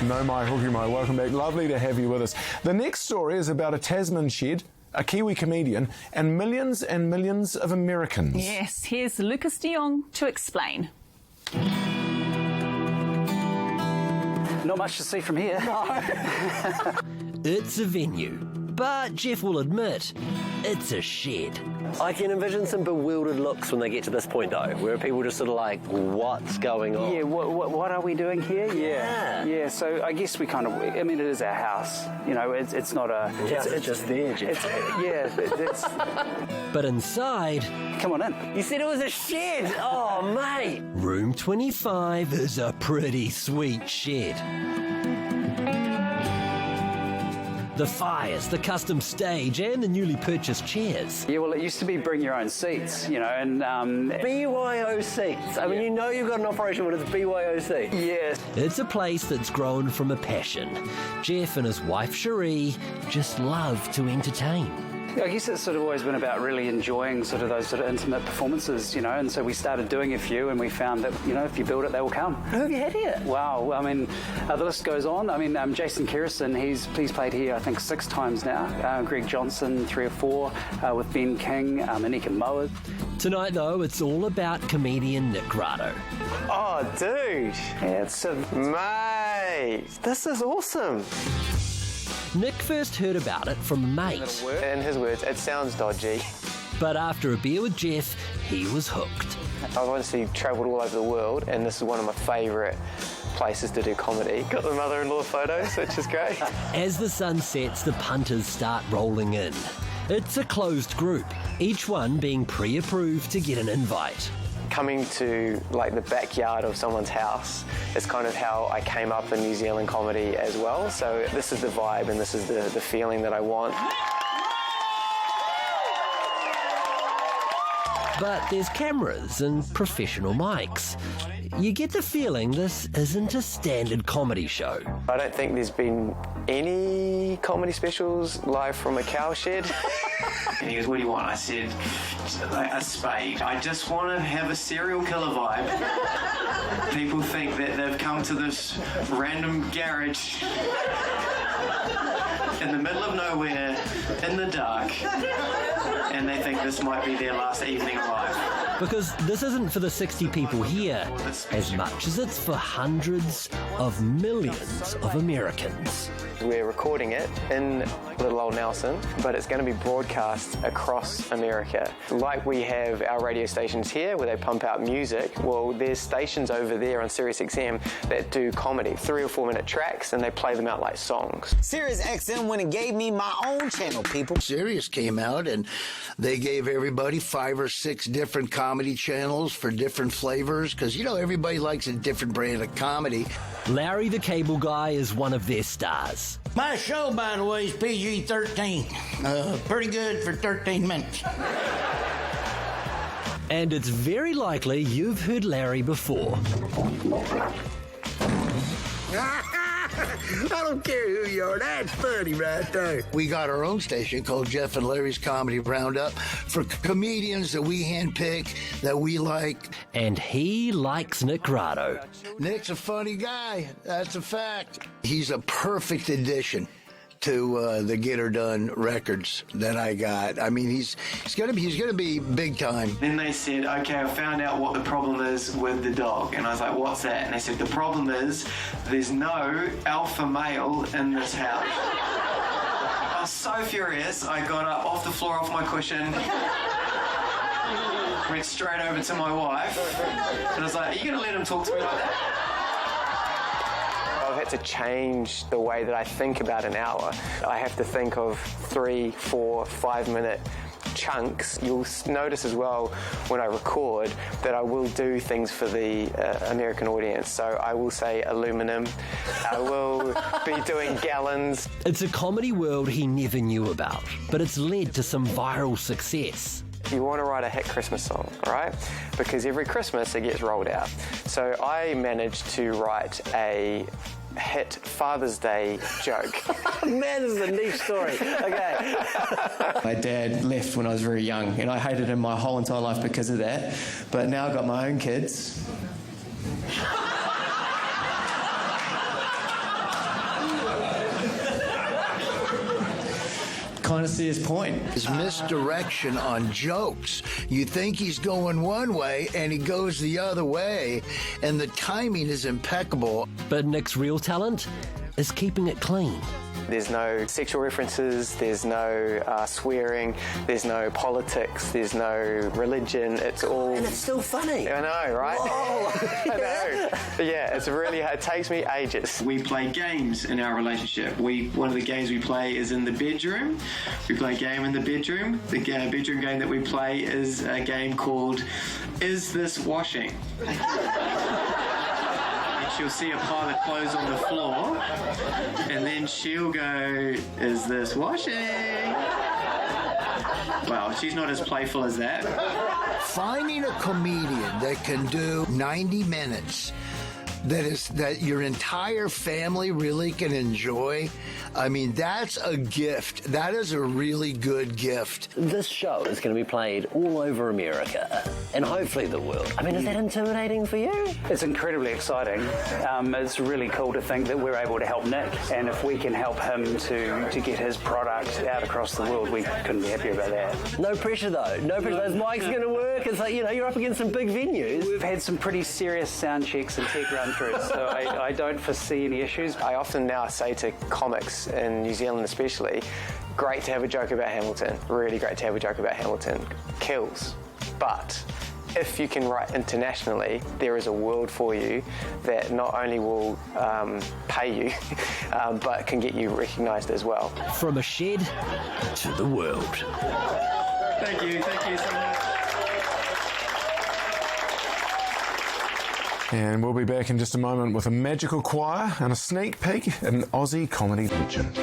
No, my hooky, my. Welcome back. Lovely to have you with us. The next story is about a Tasman shed, a Kiwi comedian, and millions of Americans. Yes, here's Lucas de Jong to explain. Not much to see from here. No. It's a venue, but Jeff will admit, it's a shed. I can envision some bewildered looks when they get to this point, though, where people just sort of like, what's going on? Yeah, what are we doing here? Yeah, so I guess we kind of, I mean, it is our house. You know, it's not a... It's just there, Jeff. It's... But inside... Come on in. You said it was a shed! Oh, mate! Room 25 is a pretty sweet shed. The fires, the custom stage, and the newly purchased chairs. Yeah, well, it used to be bring your own seats, you know, and... BYO seats. I mean, you know you've got an operation when it's BYO seats. Yes. It's a place that's grown from a passion. Jeff and his wife, Cherie, just love to entertain. I guess it's sort of always been about really enjoying sort of those sort of intimate performances, you know, and so we started doing a few and we found that, you know, if you build it, they will come. Who have you had here? Wow, I mean, the list goes on. I mean, Jason Kerrison, he's played here, I think, 6 times now. Greg Johnson, 3 or 4, with Ben King, Anika Moa. Tonight, though, it's all about comedian Nick Rado. Oh, dude. Yeah, it's Mate, this is awesome. Nick first heard about it from a mate. In his words, it sounds dodgy. But after a beer with Jeff, he was hooked. I've obviously travelled all over the world, and this is one of my favourite places to do comedy. Got the mother-in-law photos, which is great. As the sun sets, the punters start rolling in. It's a closed group, each one being pre-approved to get an invite. Coming to like the backyard of someone's house is kind of how I came up in New Zealand comedy as well. So this is the vibe and this is the feeling that I want. But there's cameras and professional mics. You get the feeling this isn't a standard comedy show. I don't think there's been any comedy specials live from a cow shed. And he goes, what do you want? I said, a spade. I just want to have a serial killer vibe. People think that they've come to this random garage in the middle of nowhere, in the dark, and they think this might be their last evening alive. Because this isn't for the 60 people here, as much as it's for hundreds of millions of Americans. We're recording it in Little Old Nelson, but it's going to be broadcast across America. Like we have our radio stations here where they pump out music, well, there's stations over there on SiriusXM that do comedy, 3 or 4 minute tracks, and they play them out like songs. SiriusXM went and gave me my own channel, people. Sirius came out and they gave everybody 5 or 6 different comedy channels for different flavors, because, you know, everybody likes a different brand of comedy. Larry the Cable Guy is one of their stars. My show, by the way, is PG-13. Pretty good for 13 minutes. And it's very likely you've heard Larry before. I don't care who you are. That's funny right there. We got our own station called Jeff and Larry's Comedy Roundup for comedians that we handpick, that we like. And he likes Nick Rado. Nick's a funny guy. That's a fact. He's a perfect addition to the Get Her Done records that I got. I mean, he's gonna be big time. Then they said, okay, I found out what the problem is with the dog. And I was like, what's that? And they said, the problem is there's no alpha male in this house. I was so furious, I got up off the floor, off my cushion, went straight over to my wife, and I was like, are you gonna let him talk to me like that? I've had to change the way that I think about an hour. I have to think of 3, 4, 5 minute chunks. You'll notice as well when I record that I will do things for the American audience. So I will say aluminum. I will be doing gallons. It's a comedy world he never knew about, but it's led to some viral success. You want to write a hit Christmas song, right? Because every Christmas it gets rolled out. So I managed to write a hit Father's Day joke. Man, this is a niche story. Okay. My dad left when I was very young, and I hated him my whole entire life because of that. But now I've got my own kids. kind of see his point. His misdirection on jokes. You think he's going one way and he goes the other way, and the timing is impeccable. But Nick's real talent is keeping it clean. There's no sexual references, there's no swearing, there's no politics, there's no religion. It's all... And it's still funny. I know, right? Whoa. I know. Yeah, it's really... It takes me ages. We play games in our relationship. One of the games we play is in the bedroom. We play a game in the bedroom. The bedroom game that we play is a game called Is This Washing? She'll see a pile of clothes on the floor, and then she'll go, is this washing? Well, she's not as playful as that. Finding a comedian that can do 90 minutes that your entire family really can enjoy, I mean, that's a gift. That is a really good gift. This show is going to be played all over America and hopefully the world. I mean, is that intimidating for you? It's incredibly exciting. It's really cool to think that we're able to help Nick, and if we can help him to get his product out across the world, we couldn't be happier about that. No pressure, though. No pressure. Those mics are going to work. It's like, you're up against some big venues. We've had some pretty serious sound checks and tech run-throughs, so I don't foresee any issues. I often now say to comics in New Zealand especially, great to have a joke about Hamilton, really great to have a joke about Hamilton, kills. But if you can write internationally, there is a world for you that not only will pay you, but can get you recognised as well. From a shed to the world. Thank you so much. And we'll be back in just a moment with a magical choir and a sneak peek at an Aussie comedy legend.